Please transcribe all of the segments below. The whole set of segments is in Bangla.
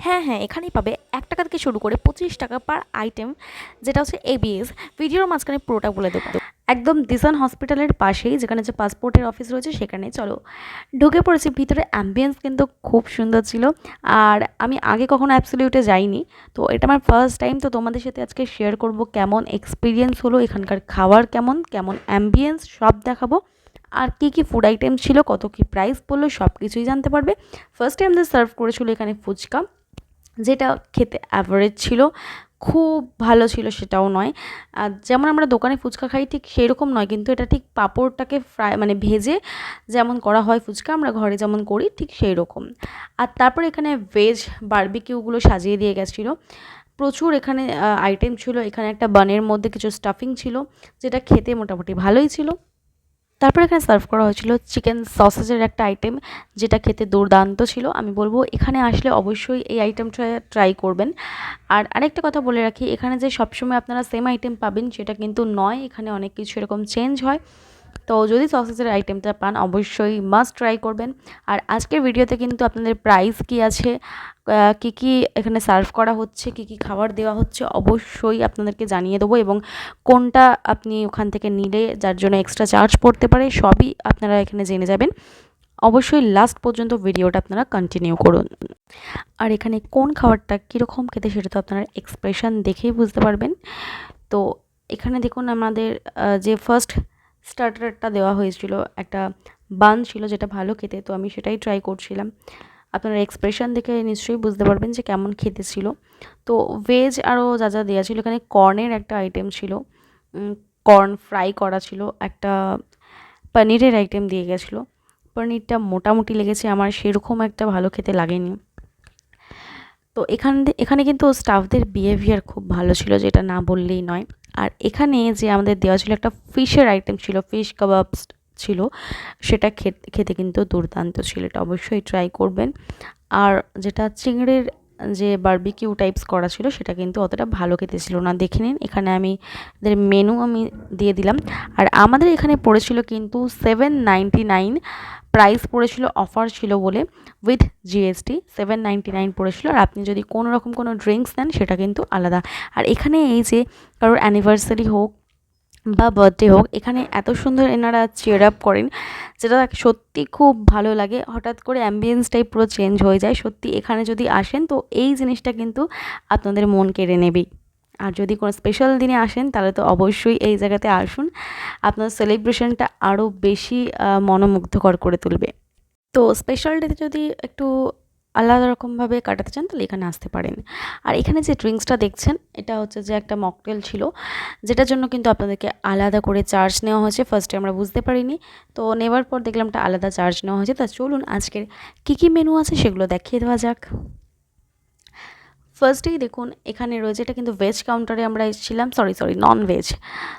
হ্যাঁ, হ্যাঁ, এখানেই পাবে ৳১ থেকে শুরু করে ৳25 পার আইটেম, যেটা হচ্ছে এবিএস। ভিডিওর মাঝখানে পুরোটা বলে দেবো। একদম দিসান হসপিটালের পাশেই যেখানে যে পাসপোর্টের অফিস রয়েছে সেখানে চলো ঢুকে পড়েছি ভিতরে। অ্যাম্বিয়েন্স কিন্তু খুব সুন্দর ছিল। আর আমি আগে কখনো অ্যাবসলিউটে যাইনি, তো এটা আমার ফার্স্ট টাইম। তো তোমাদের সাথে আজকে শেয়ার করব কেমন এক্সপিরিয়েন্স হলো, এখানকার খাবার কেমন কেমন অ্যাম্বিয়েন্স সব দেখাবো। আর কী কী ফুড আইটেম ছিল, কত কী প্রাইস পড়লো, সব কিছুই জানতে পারবে। ফার্স্টে আমাদের সার্ভ করেছিল এখানে ফুচকা, যেটা খেতে অ্যাভারেজ ছিল, খুব ভালো ছিল সেটাও নয়। আর যেমন আমরা দোকানে ফুচকা খাই ঠিক সেই রকম নয়, কিন্তু এটা ঠিক পাঁপড়টাকে ফ্রাই মানে ভেজে যেমন করা হয় ফুচকা আমরা ঘরে যেমন করি ঠিক সেই রকম। আর তারপর এখানে ভেজ বারবিকিউগুলো সাজিয়ে দিয়ে গেছিলো। প্রচুর এখানে আইটেম ছিল। এখানে একটা বানের মধ্যে কিছু স্টাফিং ছিল, যেটা খেতে মোটামুটি ভালোই ছিল। তারপর এখানে সার্ভ করা হয়েছিল চিকেন সসেজের একটা আইটেম, যেটা খেতে দুর্দান্ত ছিল। আমি বলবো এখানে আসলে অবশ্যই এই আইটেমটা ট্রাই করবেন। আর আরেকটা কথা বলে রাখি, এখানে যে সবসময় আপনারা সেম আইটেম পাবেন সেটা কিন্তু নয়, এখানে অনেক কিছু এরকম চেঞ্জ হয়। তো যদি সসেজের আইটেমটা পান অবশ্যই মাস্ট ট্রাই করবেন। আর আজকের ভিডিওতে কিন্তু আপনাদের প্রাইস কী আছে, কী কী এখানে সার্ভ করা হচ্ছে, কী কী খাবার দেওয়া হচ্ছে অবশ্যই আপনাদেরকে জানিয়ে দেবো। এবং কোনটা আপনি ওখান থেকে নিলে যার জন্য এক্সট্রা চার্জ পড়তে পারে সবই আপনারা এখানে জেনে যাবেন। অবশ্যই লাস্ট পর্যন্ত ভিডিওটা আপনারা কন্টিনিউ করুন। আর এখানে কোন খাবারটা কীরকম খেতে সেটা তো আপনারা এক্সপ্রেশন দেখেই বুঝতে পারবেন। তো এখানে দেখুন আমাদের যে ফার্স্ট স্টার্টারটা দেওয়া হয়েছিল একটা বান ছিল, যেটা ভালো খেতে, তো আমি সেটাই ট্রাই করছিলাম। আপনারা এক্সপ্রেশন দেখে নিশ্চয়ই বুঝতে পারবেন যে কেমন খেতে ছিল। তো ভেজ আরও যা যা দেওয়া ছিল, এখানে কর্নের একটা আইটেম ছিল, কর্ন ফ্রাই করা ছিল, একটা পনিরের আইটেম দিয়ে গেছিলো। পনিরটা মোটামুটি লেগেছে আমার, সেরকম একটা ভালো খেতে লাগেনি। তো এখানে কিন্তু স্টাফদের বিহেভিয়ার খুব ভালো ছিল, যেটা না বললেই নয়। আর এখানে যে আমাদের দেওয়া ছিল একটা ফিশের আইটেম ছিল, ফিশ কাবাবস ছিল, সেটা খেতে কিন্তু দুর্দান্ত ছিল, এটা অবশ্যই ট্রাই করবেন। আর যেটা চিংড়ির যে বারবিকিউ টাইপস করা ছিল সেটা কিন্তু অতটা ভালো খেতে ছিল না, দেখে নিন। এখানে এদের মেনু আমি দিয়ে দিলাম। আর আমাদের এখানে পড়েছিল কিন্তু 799 প্রাইস পড়েছিল, অফার ছিল বলে, উইথ জিএসটি 799 পড়েছিল। আর আপনি যদি কোনো রকম কোনো ড্রিঙ্কস নেন সেটা কিন্তু আলাদা। আর এখানে এই যে কারোর অ্যানিভার্সারি হোক বা বার্থডে হোক, এখানে এত সুন্দর এনারা চিয়ার আপ করেন, যেটা সত্যি খুব ভালো লাগে। হঠাৎ করে অ্যাম্বিয়েন্সটাই পুরো চেঞ্জ হয়ে যায়। সত্যি এখানে যদি আসেন তো এই জিনিসটা কিন্তু আপনাদের মন কেড়ে নেবেই। আর যদি কোনো স্পেশাল দিনে আসেন তাহলে তো অবশ্যই এই জায়গাতে আসুন, আপনার সেলিব্রেশনটা আরও বেশি মনোমুগ্ধকর করে তুলবে। তো স্পেশাল ডেতে যদি একটু আলাদা রকমভাবে কাটাতে চান তাহলে এখানে আসতে পারেন। আর এখানে যে ড্রিঙ্কসটা দেখছেন এটা হচ্ছে যে একটা মকটেল ছিল, যেটার জন্য কিন্তু আপনাদেরকে আলাদা করে চার্জ নেওয়া হয়েছে। ফার্স্টে আমরা বুঝতে পারিনি, তো নেওয়ার পর দেখলাম একটা আলাদা চার্জ নেওয়া হয়েছে। তা চলুন আজকের কী কী মেনু আছে সেগুলো দেখিয়ে দেওয়া যাক। ফার্স্টেই দেখুন এখানে রয়েছে, এটা কিন্তু ভেজ কাউন্টারে আমরা এসেছিলাম, সরি নন ভেজ।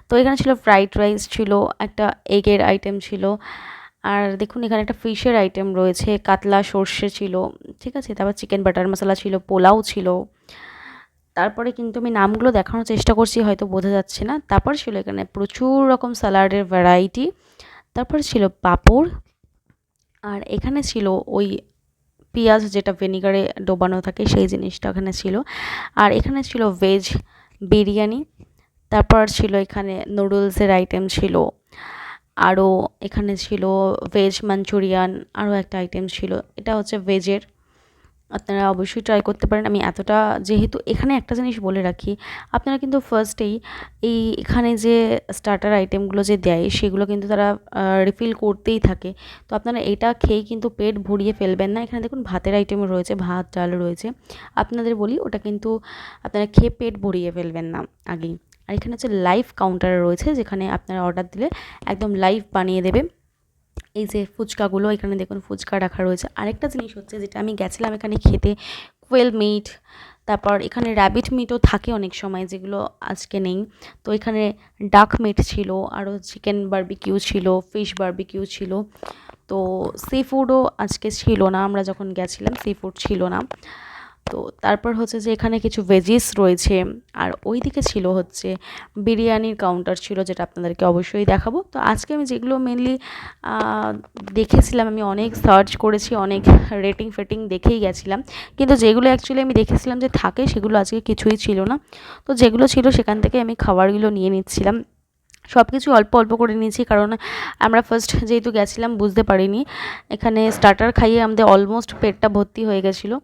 তো এখানে ছিল ফ্রাইড রাইস ছিল, একটা এগের আইটেম ছিল। আর দেখুন এখানে একটা ফিশের আইটেম রয়েছে, কাতলা সর্ষে ছিল, ঠিক আছে। তারপর চিকেন বাটার মশলা ছিল, পোলাও ছিল। তারপরে কিন্তু আমি নামগুলো দেখানোর চেষ্টা করছি, হয়তো বোঝা যাচ্ছে না। তারপর ছিল এখানে প্রচুর রকম স্যালাডের ভ্যারাইটি। তারপর ছিল পাঁপড়। আর এখানে ছিল ওই পেঁয়াজ যেটা ভিনিগারে ডোবানো থাকে সেই জিনিসটা ওখানে ছিল। আর এখানে ছিল ভেজ বিরিয়ানি। তারপর ছিল এখানে নুডলসের আইটেম ছিল। আরও এখানে ছিল ভেজ মাঞ্চুরিয়ান, আরও একটা আইটেম ছিল, এটা হচ্ছে ভেজের। আপনারা অবশ্যই ট্রাই করতে পারেন। আমি এতটা, যেহেতু এখানে একটা জিনিস বলে রাখি, আপনারা কিন্তু ফার্স্টেই এখানে যে স্টার্টার আইটেমগুলো যে দেয় সেগুলো কিন্তু তারা রিফিল করতেই থাকে। তো আপনারা এটা খেয়েই কিন্তু পেট ভরিয়ে ফেলবেন না। এখানে দেখুন ভাতের আইটেমও রয়েছে, ভাত ডাল রয়েছে। আপনাদের বলি ওটা কিন্তু আপনারা খেয়ে পেট ভরিয়ে ফেলবেন না আগেই। আর এখানে হচ্ছে লাইভ কাউন্টার রয়েছে, যেখানে আপনারা অর্ডার দিলে একদম লাইভ বানিয়ে দেবে। এই যে ফুচকাগুলো, এখানে দেখুন ফুচকা রাখা রয়েছে। আরেকটা জিনিস হচ্ছে যেটা আমি গেছিলাম এখানে খেতে, কোয়েল মিট। তারপর এখানে র্যাবিট মিটও থাকে অনেক সময়, যেগুলো আজকে নেই। তো এখানে ডাক মিট ছিল, আরও চিকেন বারবিকিউ ছিল, ফিশ বারবিকিউ ছিল। তো সি ফুডও আজকে ছিল না, আমরা যখন গেছিলাম সি ফুড ছিল না। তো তারপর হচ্ছে যে এখানে কিছু ভেজিস রয়েছে, আর ওইদিকে ছিল হচ্ছে বিরিয়ানির কাউন্টার ছিল, যেটা আপনাদেরকে অবশ্যই দেখাবো। তো আজকে আমি যেগুলো মেনলি দেখেছিলাম, আমি অনেক সার্চ করেছি, অনেক রেটিং ফেটিং দেখেই গেছিলাম, কিন্তু যেগুলো অ্যাকচুয়ালি আমি দেখেছিলাম যে থাকে সেগুলো আজকে কিছুই ছিল না। তো যেগুলো ছিল সেখান থেকে আমি খাবারগুলো নিয়ে নিচ্ছিলাম, সব কিছু অল্প অল্প করে নিয়েছি, কারণ আমরা ফার্স্ট যেহেতু গেছিলাম বুঝতে পারিনি, এখানে স্টার্টার খাইয়ে আমাদের অলমোস্ট পেটটা ভর্তি হয়ে গেছিলো।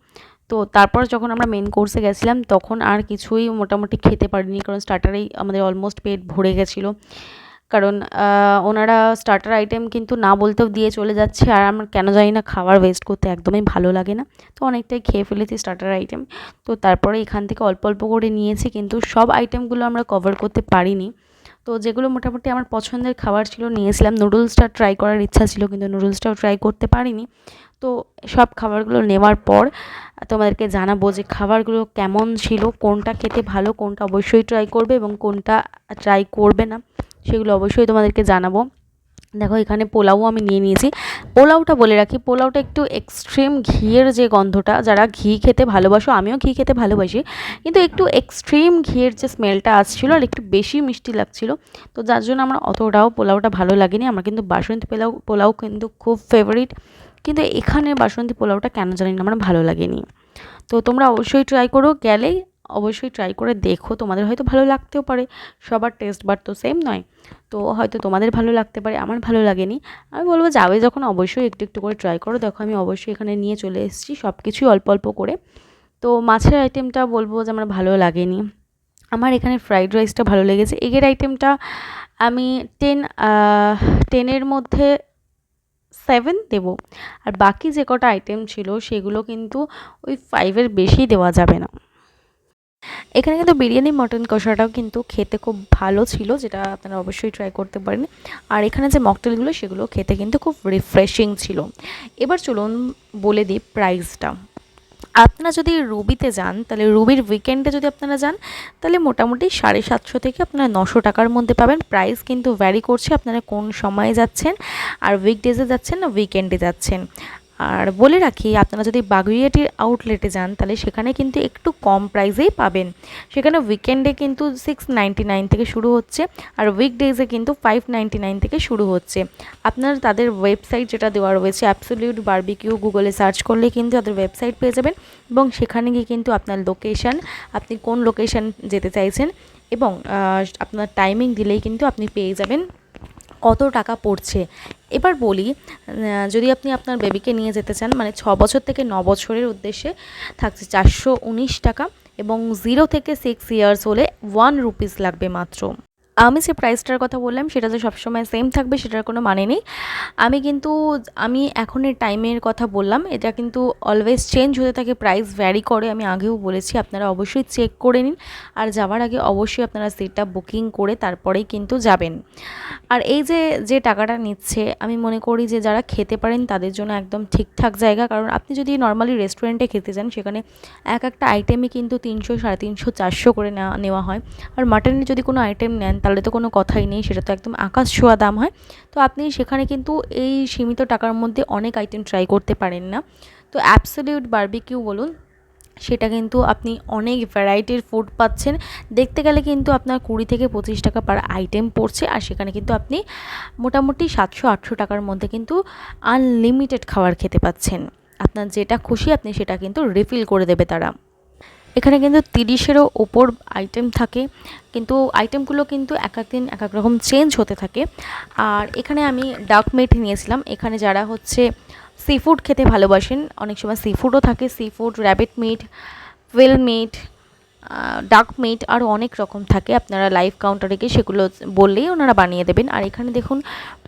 তো তারপর যখন আমরা মেন কোর্সে গেছিলাম তখন আর কিছুই মোটামুটি খেতে পারিনি, কারণ স্টার্টারেই আমাদের অলমোস্ট পেট ভরে গেছিলো। কারণ ওনারা স্টার্টার আইটেম কিন্তু না বলতেও দিয়ে চলে যাচ্ছে, আর আমার কেন জানি না খাবার ওয়েস্ট করতে একদমই ভালো লাগে না। তো অনেকটাই খেয়ে ফেলেছি স্টার্টার আইটেম। তো তারপরে এখান থেকে অল্প অল্প করে নিয়েছি, কিন্তু সব আইটেমগুলো আমরা কভার করতে পারিনি। তো যেগুলো মোটামুটি আমার পছন্দের খাবার ছিল নিয়েছিলাম। নুডলসটা ট্রাই করার ইচ্ছা ছিল, কিন্তু নুডলসটাও ট্রাই করতে পারিনি। তো সব খাবারগুলো নেওয়ার পর তোমাদেরকে জানাবো যে খাবারগুলো কেমন ছিল, কোনটা খেতে ভালো, কোনটা অবশ্যই ট্রাই করবে এবং কোনটা ট্রাই করবে না, সেগুলো অবশ্যই তোমাদেরকে জানাবো। দেখো এখানে পোলাও আমি নিয়ে নিয়েছি। পোলাওটা বলে রাখি, পোলাওটা একটু এক্সট্রিম ঘিয়ের যে গন্ধটা, যারা ঘি খেতে ভালোবাসো, আমিও ঘি খেতে ভালোবাসি, কিন্তু একটু এক্সট্রিম ঘিয়ের যে স্মেলটা আসছিলো আর একটু বেশি মিষ্টি লাগছিলো, তো যার জন্য আমার অতটাও পোলাওটা ভালো লাগেনি। আমার কিন্তু বাসন্তী পোলাও কিন্তু খুব ফেভারিট, কিন্তু এখানে বাসন্তী পোলাওটা কেন জানি না আমার ভালো লাগেনি। তো তোমরা অবশ্যই ট্রাই করো, গেলেই অবশ্যই ট্রাই করে দেখো, তোমাদের হয়তো ভালো লাগতেও পারে, সবার টেস্ট বাট তো সেম নয়। তো হয়তো তোমাদের ভালো লাগতে পারে, আমার ভালো লাগেনি। আমি বলবো যাবে যখন অবশ্যই একটু একটু করে ট্রাই করো। দেখো আমি অবশ্যই এখানে নিয়ে চলে এসেছি সব কিছুই অল্প অল্প করে। তো মাছের আইটেমটা বলবো যে আমার ভালো লাগেনি। আমার এখানে ফ্রাইড রাইসটা ভালো লেগেছে। এগের আইটেমটা আমি 10-এর মধ্যে 7 দেবো, আর বাকি যে কটা আইটেম ছিল সেগুলো কিন্তু ওই 5-এর বেশি দেওয়া যাবে না। এখানে কিন্তু বিরিয়ানি মটন কষাটাও কিন্তু খেতে খুব ভালো ছিল, যেটা আপনারা অবশ্যই ট্রাই করতে পারেন। আর এখানে যে মকটেলগুলো সেগুলো খেতে কিন্তু খুব রিফ্রেশিং ছিল। এবার চলুন বলে দিই প্রাইসটা। আপনারা যদি রুবিতে যান, তাহলে রুবির উইকেন্ডে যদি আপনারা যান, তাহলে মোটামুটি 750 থেকে আপনারা 900 টাকার মধ্যে পাবেন। প্রাইস কিন্তু ভ্যারি করছে আপনারা কোন সময়ে যাচ্ছেন, আর উইকডেজে যাচ্ছেন না উইকেন্ডে যাচ্ছেন। আর বলে রাখি, আপনারা যদি বাগুইআটির আউটলেটে যান তাহলে সেখানে কিন্তু একটু কম প্রাইসেই পাবেন। সেখানে উইকেন্ডে কিন্তু 699 থেকে শুরু হচ্ছে, আর উইকডেজে কিন্তু 599 থেকে শুরু হচ্ছে। আপনারা তাদের ওয়েবসাইট যেটা দেওয়া রয়েছে অ্যাবসলিউট বারবিকিউ, গুগলে সার্চ করলে কিন্তু তাদের ওয়েবসাইট পেয়ে যাবেন, এবং সেখানে গিয়ে কিন্তু আপনার লোকেশান, আপনি কোন লোকেশান যেতে চাইছেন এবং আপনার টাইমিং দিলেই কিন্তু আপনি পেয়ে যাবেন কত টাকা পড়ছে। এবার বলি, যদি আপনি আপনার বেবিকে নিয়ে যেতে চান, মানে 6 বছর থেকে 9 বছরের উদ্দেশ্যে থাকছে 419 টাকা, এবং 0 থেকে 6 ইয়ার্স হলে 1 রুপিস লাগবে মাত্র। আমি যে প্রাইসটার কথা বললাম সেটা যে সবসময় সেম থাকবে সেটার কোনো মানে নেই। আমি এখনের টাইমের কথা বললাম, এটা কিন্তু অলওয়েজ চেঞ্জ হতে থাকে, প্রাইস ভ্যারি করে, আমি আগেও বলেছি। আপনারা অবশ্যই চেক করে নিন, আর যাওয়ার আগে অবশ্যই আপনারা সিটটা বুকিং করে তারপরেই কিন্তু যাবেন। আর এই যে টাকাটা নিচ্ছে, আমি মনে করি যে যারা খেতে পারেন তাদের জন্য একদম ঠিকঠাক জায়গা। কারণ আপনি যদি নর্মালি রেস্টুরেন্টে খেতে যান, সেখানে একটা আইটেমই কিন্তু 300, 350, 400 করে নেওয়া হয়। আর মাটনের যদি কোনো আইটেম নেন তাহলে তো কোনো কথাই নেই, সেটা তো একদম আকাশ ছোঁয়া দাম হয়। তো আপনি সেখানে কিন্তু এই সীমিত টাকার মধ্যে অনেক আইটেম ট্রাই করতে পারেন না। তো অ্যাবসলিউট বারবিকিউ বলুন, সেটা কিন্তু আপনি অনেক ভ্যারাইটির ফুড পাচ্ছেন। দেখতে গেলে কিন্তু আপনার 20 থেকে 25 টাকা পার আইটেম পড়ছে, আর সেখানে কিন্তু আপনি মোটামুটি 700-800 টাকার মধ্যে কিন্তু আনলিমিটেড খাবার খেতে পাচ্ছেন। আপনার যেটা খুশি আপনি সেটা কিন্তু রিফিল করে দেবে তারা। এখানে কিন্তু 30-এরও ওপর আইটেম থাকে, কিন্তু আইটেমগুলো কিন্তু এক এক দিন এক এক রকম চেঞ্জ হতে থাকে। আর এখানে আমি ডাক মিট নিয়েছিলাম। এখানে যারা হচ্ছে সি ফুড খেতে ভালোবাসেন, অনেক সময় সি ফুডও থাকে, seafood, rabbit meat, whale meat, duck meat, আরও অনেক রকম থাকে। আপনারা লাইভ কাউন্টারে গিয়ে সেগুলো বললেই ওনারা বানিয়ে দেবেন। আর এখানে দেখুন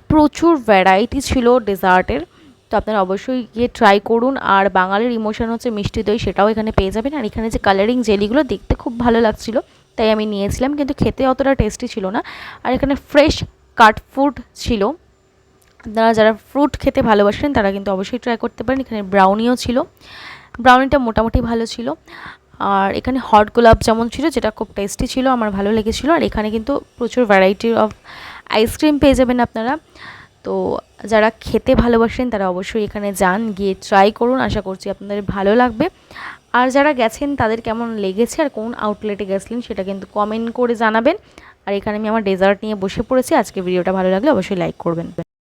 প্রচুর ভ্যারাইটি ছিল ডেজার্টের, তো আপনারা অবশ্যই গিয়ে ট্রাই করুন। আর বাঙালির ইমোশন হচ্ছে মিষ্টি দই, সেটাও এখানে পেয়ে যাবেন। আর এখানে যে কালারিং জেলিগুলো দেখতে খুব ভালো লাগছিলো, তাই আমি নিয়েছিলাম, কিন্তু খেতে অতটা টেস্টি ছিল না। আর এখানে ফ্রেশ কাট ফুড ছিল, আপনারা যারা ফ্রুট খেতে ভালোবাসেন তারা কিন্তু অবশ্যই ট্রাই করতে পারেন। এখানে ব্রাউনিও ছিল, ব্রাউনিটা মোটামুটি ভালো ছিল। আর এখানে হট গোলাপ জামুন ছিল, যেটা খুব টেস্টি ছিল, আমার ভালো লেগেছিলো। আর এখানে কিন্তু প্রচুর ভ্যারাইটি অফ আইসক্রিম পেয়ে যাবেন আপনারা। তো যারা খেতে ভালোবাসেন তারা অবশ্যই এখানে যান, গিয়ে ট্রাই করুন, আশা করছি আপনাদের ভালো লাগবে। আর যারা গেছেন তাদের কেমন লেগেছে আর কোন আউটলেটে গেছিলেন সেটা কিন্তু কমেন্ট করে জানাবেন। আর এখানে আমি আমার ডেজার্ট নিয়ে বসে পড়েছি। আজকে ভিডিওটা ভালো লাগলে অবশ্যই লাইক করবেন।